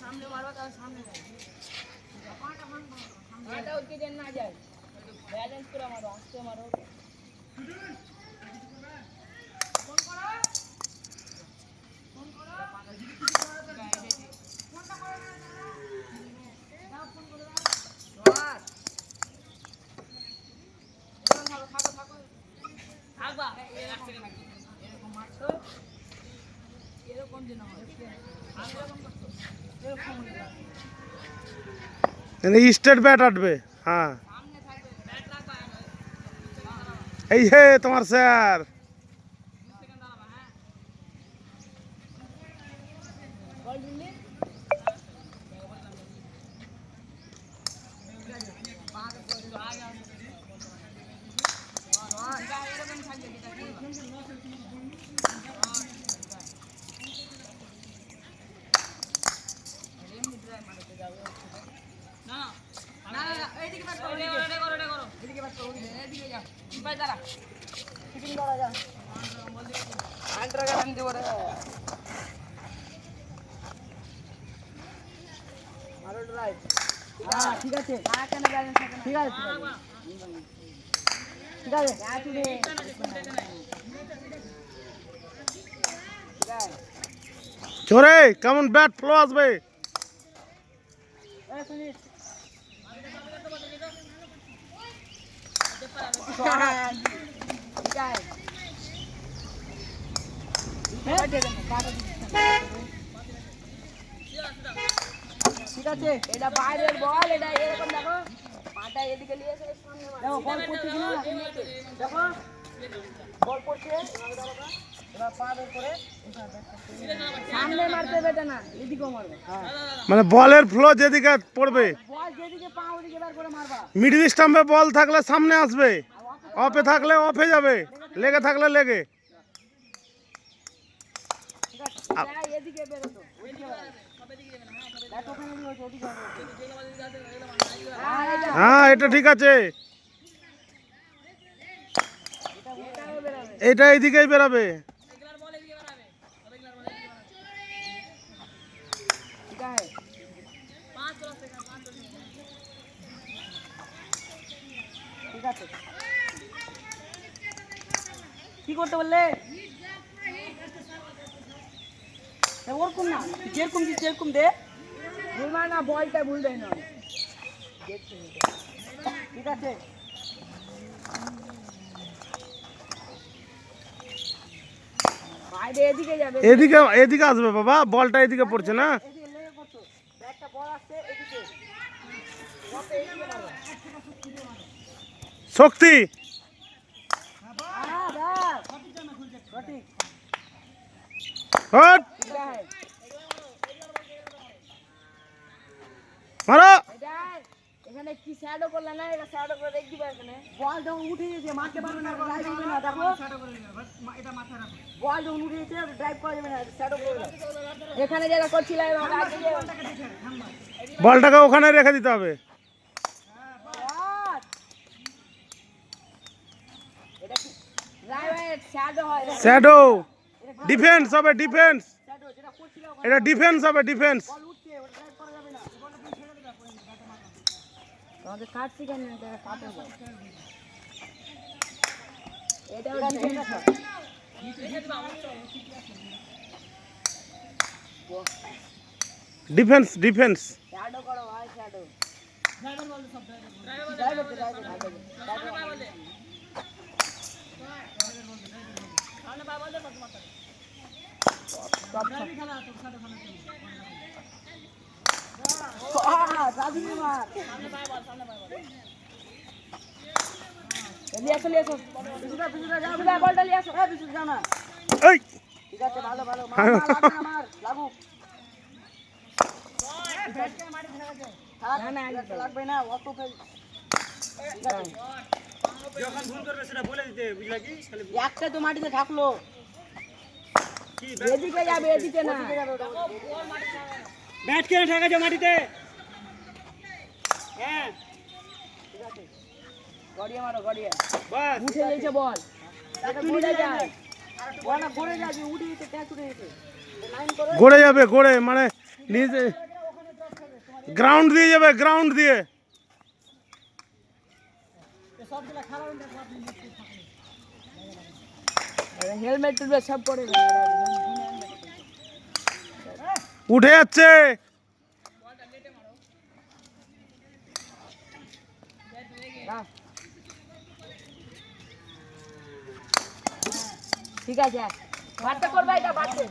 सामने मारो तो सामने उनके देन ना जाए बैलेंस पूरा मारो आस्ते मारो স্টেট ব্যাট আটবে। হ্যাঁ এই হে তোমার স্যার। ঠিক আছে ঠিক আছে চোরে কেমন ব্যাট ফ্লো আসবে। ঠিক আছে এটা বাইরের বল এটা এরকম দেখো পাটা এদিকে নিয়ে এসে সামনে মারো দেখো বল পড়ছে কিনা দেখো বল পড়ছে এবার পা বের করে সামনে মারতে হবে না এদিকেও মারবে মানে বলের ফ্লো যেদিকে পড়বে বল যেদিকে পা ওদিকে বের করে মারবা মিডল স্টাম্পে বল থাকলে সামনে আসবে, অফে থাকলে অফে যাবে, লেগে থাকলে লেগে। ঠিক আছে এদিকে বের হতো ওদিকে দেখো ওখানে কি হচ্ছে ওদিকে হ্যাঁ এটা ঠিক আছে, এটা এইদিকেই বেরাবে। কি করতে বললে ওরকম না যেরকম দিস সেরকম দে ভুলবা না বলটা ভুল দেয় না ঠিক আছে বাইরে এদিকে যাবে এদিকে এদিকে আসবে বাবা, বলটা এদিকে পড়ছে না। একটা বল আসছে এদিকে শক্তি হট মারো। এখানে কি শ্যাডো করলা না, এটা শ্যাডো করে রেখ দিবা। এখানে বল যখন উঠে গেছে মারতে পারবে না, ড্রাইভ হবে না। দেখো এটা মাথায় রাখো, বল যখন উঠে গেছে ড্রাইভ করা যাবে না, শ্যাডো করে দাও। এখানে যেটা করছিলাম বলটাকে ওখানে রেখে দিতে হবে। এটা কি রাইট শ্যাডো হয়, শ্যাডো ডিফেন্স হবে, ডিফেন্স। এটা ডিফেন্স হবে, ডিফেন্স। তোমাদের কাট শিখান না, এটা কাটে বল। এটাও ডিফেন্স হয়। ডিফেন্স ডিফেন্স শ্যাডো করো ভাই, শ্যাডো ড্রাইভার বল সব ড্রাইভার ড্রাইভার বল দে সামনে বাই বল দে কত মারতে সব খেলা তো শ্যাডো খেলা রাজি মার সামনে বাই বল, সামনে বাই বল লিয়ে আসো বিশুদা যাও, বিশুদা বলটা লিয়ে আসো। বিশুদা যাও না, এই ঠিক আছে ভালো ভালো মার লাগবে না, মার লাগু না না লাগবে না, অত ফেল যখন ফোন করবে সেটা বলে দিতে, বুঝলা কি? একটা তো মাটিতে থাকলো এদিকে যাবে, এদিকে না। ব্যাট কেন ঠেকাছো মাটিতে? হ্যাঁ গড়িয়ে মারো, গড়িয়ে। বাস উঠে গেছে বল। এটা ঘুরে যায়। বলটা ঘুরে যাবে, উঠে গেছে, ক্যাচ উঠে গেছে। লাইন করো। গড়ে যাবে, গড়ে মানে নিজে গ্রাউন্ড দিয়ে যাবে, গ্রাউন্ড দিয়ে। হেলমেট টুলবে সব পরে উঠে যাচ্ছে। ঠিক আছে, বাড়তে করবে, এটা বাড়তে।